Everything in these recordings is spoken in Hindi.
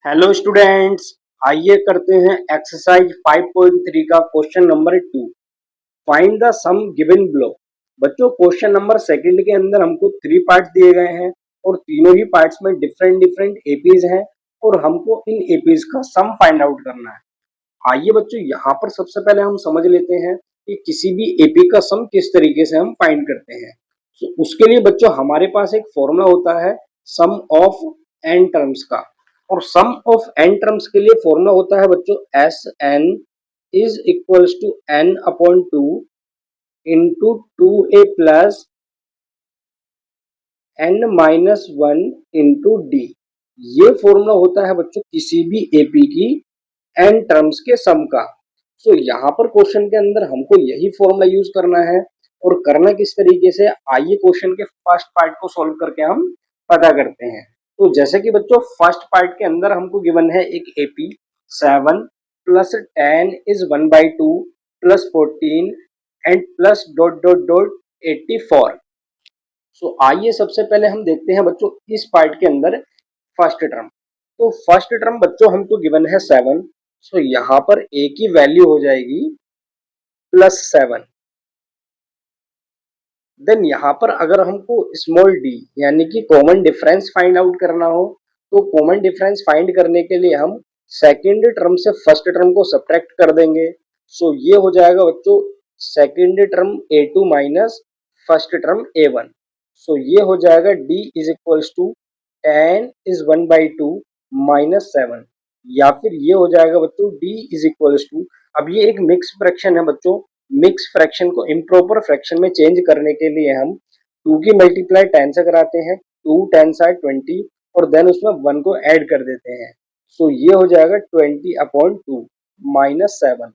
हेलो स्टूडेंट्स, आइए करते हैं एक्सरसाइज 5.3 का question number 2। Find the sum given below. बच्चों, क्वेश्चन नंबर सेकंड के अंदर हमको 3 पार्ट्स दिए गए हैं और तीनों ही पार्ट्स में डिफरेंट डिफरेंट एपीज हैं और हमको इन एपीज का सम फाइंड आउट करना है। आइए बच्चों, यहाँ पर सबसे पहले हम समझ लेते हैं कि किसी भी एपी का सम किस तरीके से हम फाइंड करते हैं। तो उसके लिए बच्चों हमारे पास एक फॉर्मूला होता है सम ऑफ एन टर्म्स का, और सम ऑफ एन टर्म्स के लिए फॉर्मूला होता है बच्चों S N is equals to N upon two into two A plus N minus one into D. ये फॉर्मूला होता है बच्चों किसी भी एपी की एन टर्म्स के सम का। सो यहाँ पर क्वेश्चन के अंदर हमको यही फॉर्मूला यूज करना है, और करना किस तरीके से, आइए क्वेश्चन के फर्स्ट पार्ट को सॉल्व करके हम पता करते हैं। तो जैसे कि बच्चों फर्स्ट पार्ट के अंदर हमको गिवन है एक AP 7 plus 10 is 1/2 plus 14 and plus dot dot dot 84। सो आइए सबसे पहले हम देखते हैं बच्चों इस पार्ट के अंदर फर्स्ट टर्म। तो फर्स्ट टर्म बच्चों हमको गिवन है 7, सो यहाँ पर ए की वैल्यू हो जाएगी +7। देन यहाँ पर अगर हमको स्मॉल डी यानी कि कॉमन डिफरेंस फाइंड आउट करना हो, तो कॉमन डिफरेंस फाइंड करने के लिए हम सेकेंड टर्म से फर्स्ट टर्म को सब्ट्रैक्ट कर देंगे। सो ये हो जाएगा बच्चों second term a2 minus first term a1। So ये हो जाएगा d is equals to 10 is 1/2 minus 7, या फिर ये हो जाएगा बच्चों d इज इक्वल्स टू, अब ये एक मिक्स फ्रैक्शन है बच्चों, मिक्स फ्रैक्शन को इम्प्रॉपर फ्रैक्शन में चेंज करने के लिए हम 2 की मल्टीप्लाई 10 से कराते हैं, 2 10 are 20 और देन उसमें 1 को ऐड कर देते हैं। सो ये हो जाएगा 20/2 माइनस 7।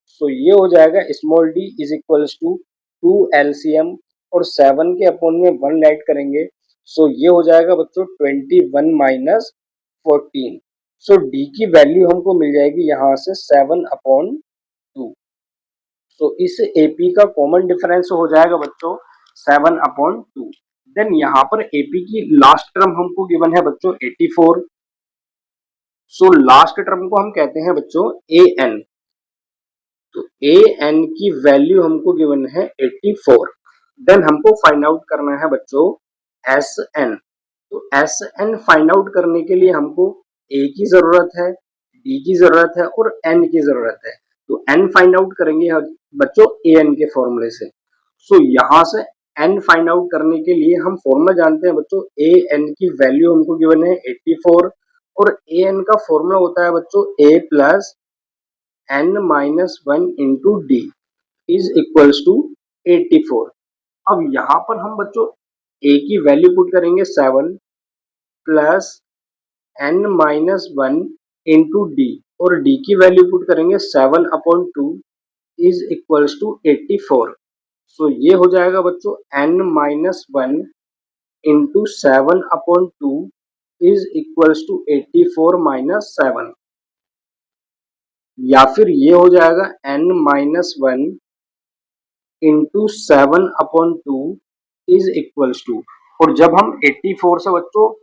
सो ये हो जाएगा small D is equals to 2 LCM और 7 के अपॉन में 1 ऐड करेंगे। सो ये हो जाएगा बच्चों 21 माइनस 14। सो डी की वैल्यू हमको मिल जाएगी यहाँ से 7/2। तो इस एपी का कॉमन डिफरेंस हो जाएगा बच्चों 7/2। देन यहाँ पर एपी की लास्ट टर्म हमको गिवन है बच्चों 84। सो लास्ट टर्म को हम कहते हैं बच्चों ए एन। तो ए एन की वैल्यू हमको गिवन है 84। देन हमको फाइंड आउट करना है बच्चों एस एन। तो एस एन फाइंड आउट करने के लिए हमको ए की जरूरत है, डी की जरूरत है और एन की जरूरत है। तो एन फाइंड आउट करेंगे बच्चों ए एन के फॉर्मूले से। सो यहाँ से एन फाइंड आउट करने के लिए हम फॉर्मूला जानते हैं बच्चों, ए एन की वैल्यू हमको गिवन है 84 और ए एन का फॉर्मूला होता है बच्चों a plus N minus 1 into D is equals to 84। अब यहाँ पर हम बच्चों ए की वैल्यू पुट करेंगे 7 plus N minus 1 into D और डी की वैल्यू पुट करेंगे 7/2 इज इक्वल्स टू 84। सो ये हो जाएगा बच्चों N minus 1 into 7/2 is equals to 84 minus 7, या फिर ये हो जाएगा n minus 1 into 7/2 is equals to, और जब हम 84 से बच्चों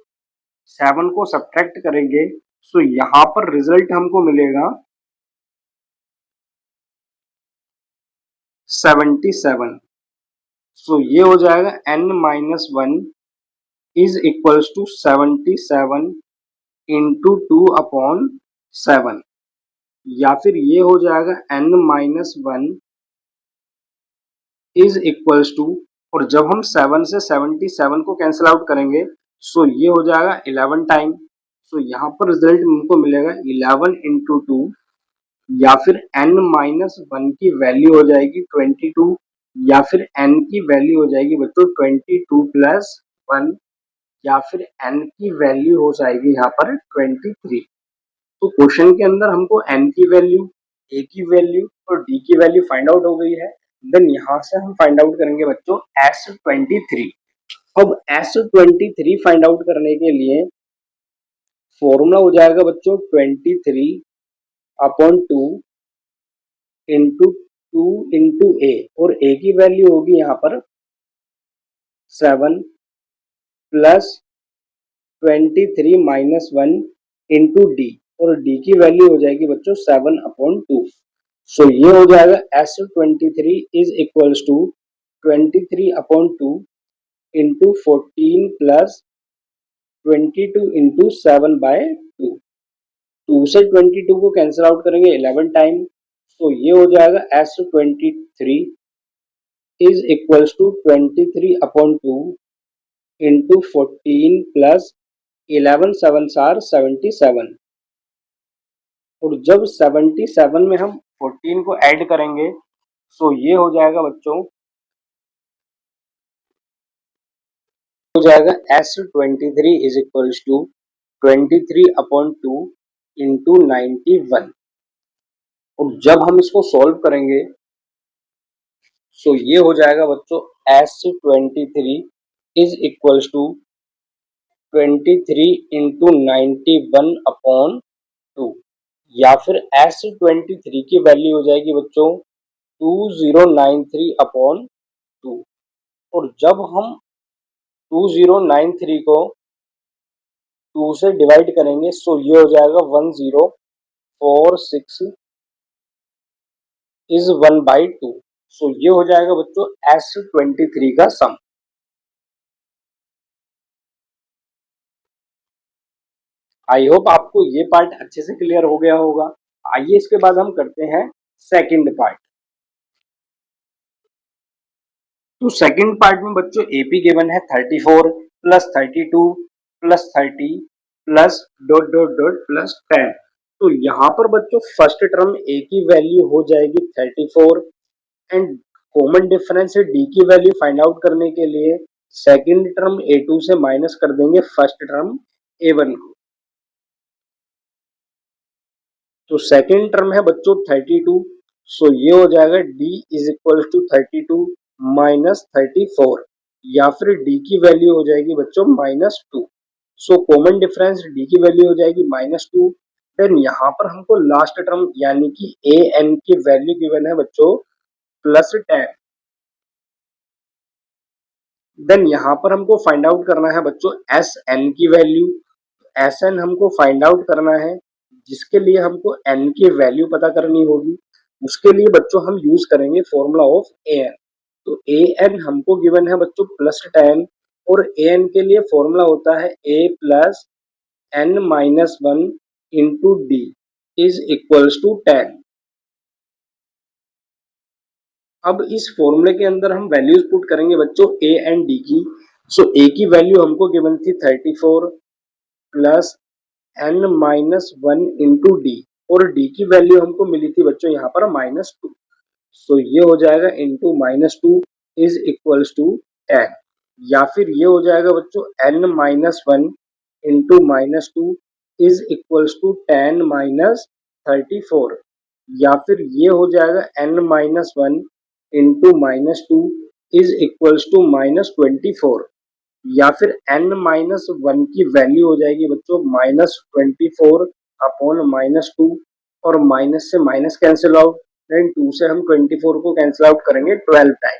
7 को सब्ट्रैक्ट करेंगे तो यहाँ पर रिजल्ट हमको मिलेगा 77। सो ये हो जाएगा n minus 1 is equals to 77 into 2/7, या फिर ये हो जाएगा n minus 1 is equals to, और जब हम 7 से 77 को कैंसिल आउट करेंगे सो ये हो जाएगा 11 टाइम। सो यहाँ पर रिजल्ट हमको मिलेगा 11 इंटू 2, या फिर n माइनस 1 की वैल्यू हो जाएगी 22, या फिर n की वैल्यू हो जाएगी बच्चों 22 प्लस 1, या फिर n की वैल्यू हो जाएगी यहाँ पर 23। तो क्वेश्चन के अंदर हमको n की वैल्यू, a की वैल्यू और d की वैल्यू फाइंड आउट हो गई है। देन यहाँ से हम फाइंड आउट करेंगे बच्चों S23। अब S23 फाइंड आउट करने के लिए फॉर्मूला हो जाएगा बच्चों 23/2 इंटू 2 इंटू ए, और a की वैल्यू होगी यहाँ पर 7 प्लस 23 माइनस 1 इंटू डी, और डी की वैल्यू हो जाएगी बच्चों 7/2। सो ये हो जाएगा S23 is equals to 23/2 into 14 plus 22 into 7/2। 2 से 22 को कैंसिल आउट करेंगे 11 टाइम, तो ये हो जाएगा S23 is equals to 23/2 into 14 plus 11 7 or 77। और जब 77 में हम 14 को ऐड करेंगे तो ये हो जाएगा बच्चों, हो जाएगा S23 is equals to 23/2 into 91। और जब हम इसको सॉल्व करेंगे तो ये हो जाएगा बच्चों S23 is equals to 23 into 91/2, या फिर S23 की वैल्यू हो जाएगी बच्चों 2093/2। और जब हम 2093 को 2 से डिवाइड करेंगे तो ये हो जाएगा 1046 इज 1/2। सो ये हो जाएगा बच्चों S23 का सम। आई होप आपको ये पार्ट अच्छे से क्लियर हो गया होगा। आइए इसके बाद हम करते हैं सेकंड पार्ट। तो सेकंड पार्ट में बच्चों एपी गिवन है 34 plus 32 plus 30 plus dot dot dot plus 10। तो यहाँ पर बच्चों फर्स्ट टर्म ए की वैल्यू हो जाएगी 34 एंड कॉमन डिफरेंस है डी की वैल्यू फाइंड आउट करने के लिए सेकंड टर्म A2 से माइनस कर देंगे फर्स्ट टर्म A1 को। तो सेकंड टर्म है बच्चों 32, सो ये हो जाएगा d is equal to 32 minus 34, या फिर d की वैल्यू हो जाएगी बच्चों -2। सो कॉमन डिफरेंस d की वैल्यू हो जाएगी -2। देन यहाँ पर हमको लास्ट टर्म यानी कि a n की वैल्यू गिवन है बच्चों +10। देन यहाँ पर हमको फाइंड आउट करना है बच्चों एस एन की वैल्यू। एस एन हमको फाइंड आउट करना है, जिसके लिए हमको एन की वैल्यू पता करनी होगी। उसके लिए बच्चों हम यूज करेंगे फॉर्मूला ऑफ ए एन। तो ए एन हमको गिवन है बच्चों +10, और ए एन के लिए फॉर्मूला होता है a plus n minus 1 into D is equals to 10। अब इस फॉर्मूले के अंदर हम वैल्यूज पुट करेंगे बच्चों ए एंड डी की। सो ए की वैल्यू हमको गिवन थी 34 plus N minus 1 into D, और डी की वैल्यू हमको मिली थी बच्चों यहाँ पर -2। सो ये हो जाएगा इंटू -2 इज इक्वल्स टू 10, या फिर ये हो जाएगा बच्चों n minus 1 into -2 is equals to 10 minus 34, या फिर ये हो जाएगा n minus 1 into -2 is equals to -24, या फिर n-1 की वैल्यू हो जाएगी बच्चों -24/-2, और माइनस से माइनस कैंसिल आउट, देन 2 से हम 24 को कैंसिल आउट करेंगे 12 टाइम।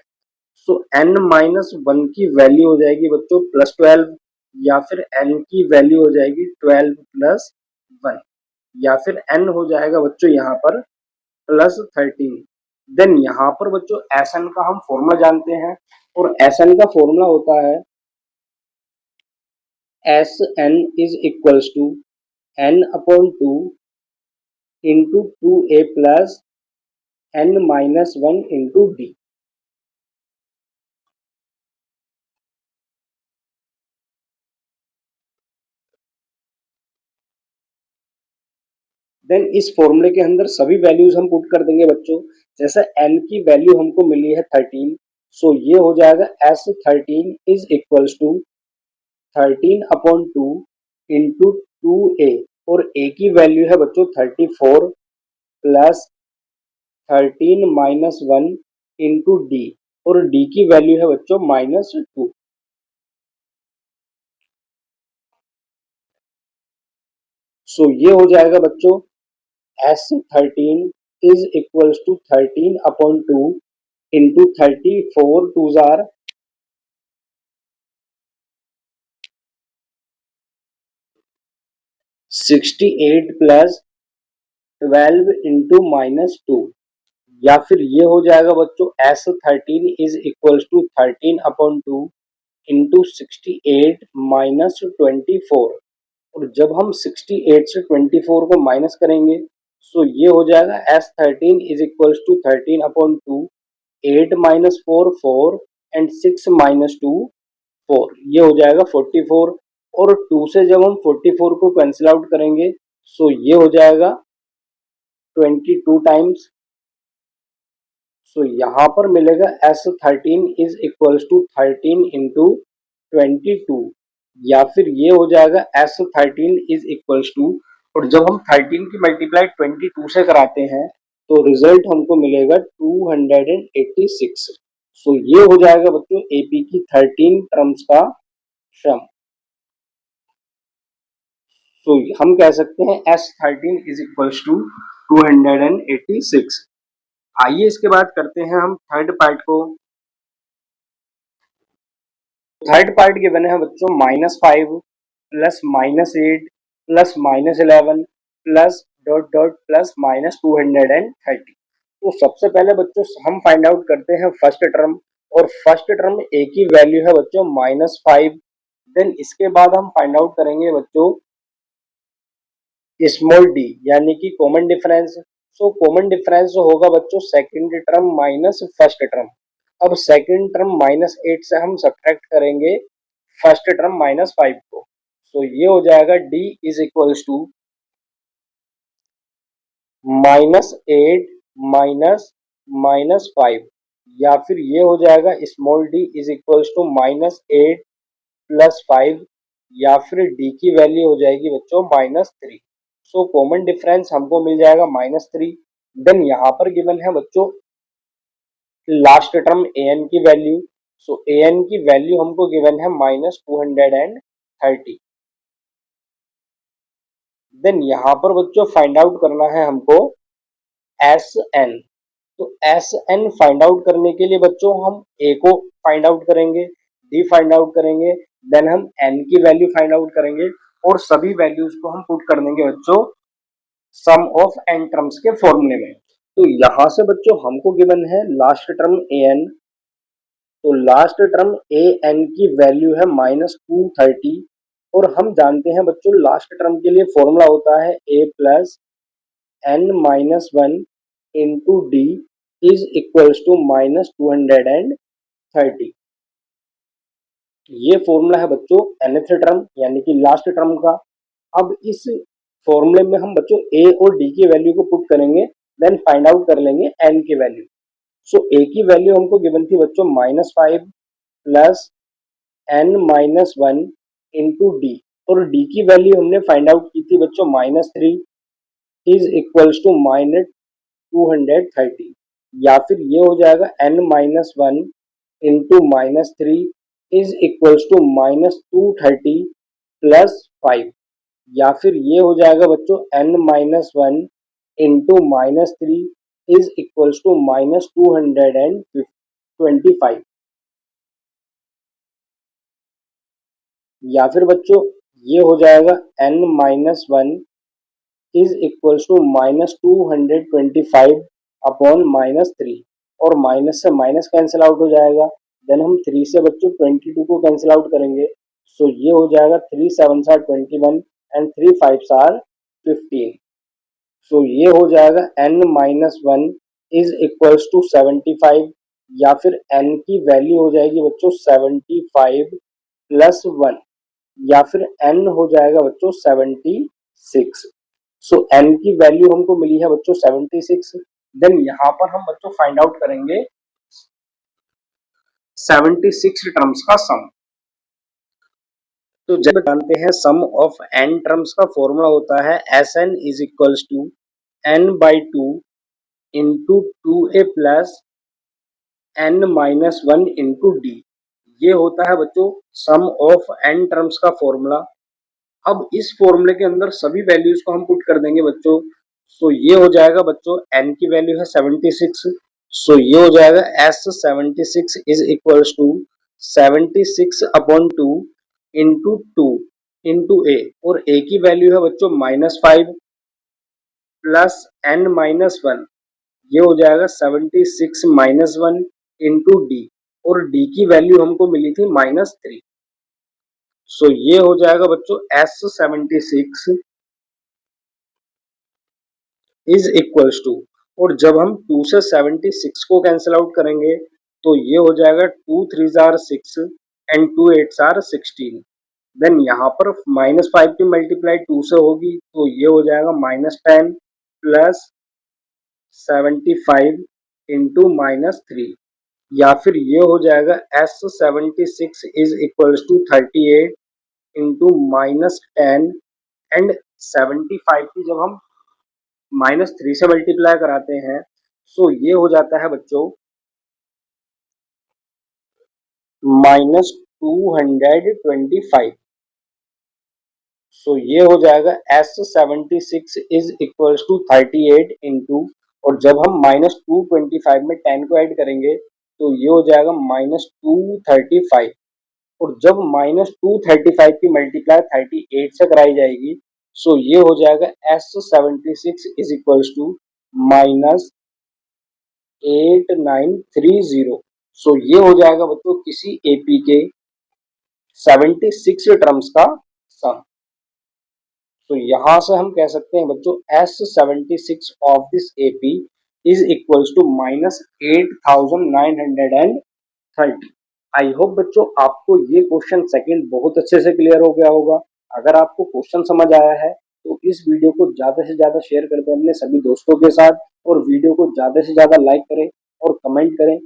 सो n-1 की वैल्यू हो जाएगी बच्चों +12, या फिर n की वैल्यू हो जाएगी 12 प्लस 1, या फिर n हो जाएगा बच्चों यहाँ पर +13। देन यहाँ पर बच्चों Sn का हम फॉर्मूला जानते हैं, और Sn का फॉर्मूला होता है Sn is equals to n/2 into 2a plus n-1 into D. Then इस फॉर्मूले के अंदर सभी वैल्यूज हम पुट कर देंगे बच्चों। जैसे n की वैल्यू हमको मिली है 13, सो ये हो जाएगा S13 is equals to 13/2 into 2a, और a की वैल्यू है बच्चों 34 प्लस 13 माइनस 1 इंटू डी, और डी की वैल्यू है बच्चों -2। सो ये हो जाएगा बच्चों S13 is equals to 13/2 into 34 2 जार 68 प्लस 12 इंटू -2, या फिर ये हो जाएगा बच्चों S13 is equal to 13/2 into 68 minus 24। और जब हम 68 से 24 को माइनस करेंगे तो ये हो जाएगा S13 is equal to 13/2, 8 minus 4 4 and 6 minus 2 4, ये हो जाएगा 44। और 2 से जब हम 44 को कैंसिल आउट करेंगे तो ये हो जाएगा 22 टाइम्स। सो यहाँ पर मिलेगा S13 is equal to 13 into 22, या फिर ये हो जाएगा S13 इज इक्वल टू, और जब हम 13 की मल्टीप्लाई 22 से कराते हैं तो रिजल्ट हमको मिलेगा 286। सो ये हो जाएगा बच्चों एपी की 13 टर्म्स का सम। तो हम कह सकते हैं S13 इज इक्वल टू 286। आइए इसके बाद करते हैं हम थर्ड पार्ट को। थर्ड पार्ट गिवन है बच्चों -5 plus -8 plus -11 plus dot dot plus -230। तो सबसे पहले बच्चों हम फाइंड आउट करते हैं फर्स्ट टर्म, और फर्स्ट टर्म ए की वैल्यू है बच्चों -5। देन इसके बाद हम फाइंड आउट करेंगे बच्चों स्मॉल डी यानी कि common difference. So common difference जो होगा बच्चों second term minus first term. अब सेकंड टर्म -8 से हम सब्ट्रैक्ट करेंगे फर्स्ट टर्म -5 को, तो ये हो जाएगा d is equals to -8 minus -5, या फिर ये हो जाएगा small d is equals to -8 plus 5, या फिर d की वैल्यू हो जाएगी बच्चों -3। सो कॉमन डिफरेंस हमको मिल जाएगा -3। देन यहाँ पर गिवन है बच्चों लास्ट टर्म an की वैल्यू। सो an की वैल्यू हमको गिवन है -230। देन यहाँ पर बच्चों फाइंड आउट करना है हमको Sn। तो Sn फाइंड आउट करने के लिए बच्चों हम a को फाइंड आउट करेंगे, d फाइंड आउट करेंगे, देन हम n की वैल्यू फाइंड आउट करेंगे, और सभी वैल्यूज को हम पुट कर देंगे बच्चों सम ऑफ n टर्म्स के फॉर्मूले में। तो यहाँ से बच्चों हमको गिवन है लास्ट टर्म an। तो लास्ट टर्म an की वैल्यू है -230, और हम जानते हैं बच्चों लास्ट टर्म के लिए फॉर्मूला होता है a plus n-1 into D is equals to -230। ये फॉर्मूला है बच्चों nth टर्म यानी कि लास्ट टर्म का। अब इस फॉर्मूले में हम बच्चों a और d की वैल्यू को पुट करेंगे, देन फाइंड आउट कर लेंगे n की वैल्यू। सो a की वैल्यू हमको गिवन थी बच्चों -5 प्लस n-1 इंटू डी, और d की वैल्यू हमने फाइंड आउट की थी बच्चों -3 इज इक्वल्स टू -230, या फिर ये हो जाएगा n-1 into -3 is equals to -230 plus 5, या फिर ये हो जाएगा बच्चों n-1 into -3 is equals to -225, या फिर बच्चों ये हो जाएगा n-1 is equals to -225 upon -3, और माइनस से माइनस कैंसिल आउट हो जाएगा। देन हम 3 से बच्चों 22 को कैंसिल आउट करेंगे, सो ये हो जाएगा 3 7 आर 21 एंड 3 5 आर 15। सो ये हो जाएगा n-1 इज इक्वल्स टू 75, या फिर n की वैल्यू हो जाएगी बच्चों 75 प्लस 1, या फिर n हो जाएगा बच्चों 76। सो n की वैल्यू हमको मिली है बच्चों 76। देन यहाँ पर हम बच्चों फाइंड आउट करेंगे 76 टर्म्स का सम। तो जब जानते हैं सम ऑफ n टर्म्स का फॉर्मूला होता है Sn is equals to n/2 into 2a plus n-1 into D. ये होता है बच्चों सम ऑफ n टर्म्स का फॉर्मूला। अब इस फॉर्मूले के अंदर सभी वैल्यूज को हम पुट कर देंगे बच्चों। सो ये हो जाएगा बच्चों n की वैल्यू है 76, सो ये हो जाएगा S76 is equals to 76/2 into 2, into a, और ए की वैल्यू है बच्चों -5 प्लस n-1, ये हो जाएगा 76-1 इंटू डी, और डी की वैल्यू हमको मिली थी -3। सो ये हो जाएगा बच्चों S76 इज इक्वल्स टू, और जब हम 2 से 76 को कैंसिल आउट करेंगे तो ये हो जाएगा 2 3s are 6 and 2 8s are 16। Then यहाँ पर -5 की मल्टीप्लाई 2 से होगी तो ये हो जाएगा -10 प्लस 75 इंटू -3, या फिर ये हो जाएगा S76 is equals to 38 into -10 and 75 की जब हम -3 से मल्टीप्लाई कराते हैं सो ये हो जाता है बच्चों -225। सो ये हो जाएगा S76 is equals to 38 into, और जब हम -225 में 10 को ऐड करेंगे तो ये हो जाएगा -235, और जब -235 की मल्टीप्लाई 38 से कराई जाएगी सो ये हो जाएगा S76 इज इक्वल्स टू -8930। सो ये हो जाएगा बच्चों किसी एपी के 76 टर्म्स का सम। तो यहां से हम कह सकते हैं बच्चों S76 of this AP is equals to -8930। I hope बच्चों आपको ये क्वेश्चन सेकंड बहुत अच्छे से क्लियर हो गया होगा। अगर आपको क्वेश्चन समझ आया है तो इस वीडियो को ज्यादा से ज्यादा शेयर कर दें अपने सभी दोस्तों के साथ, और वीडियो को ज्यादा से ज्यादा लाइक करें और कमेंट करें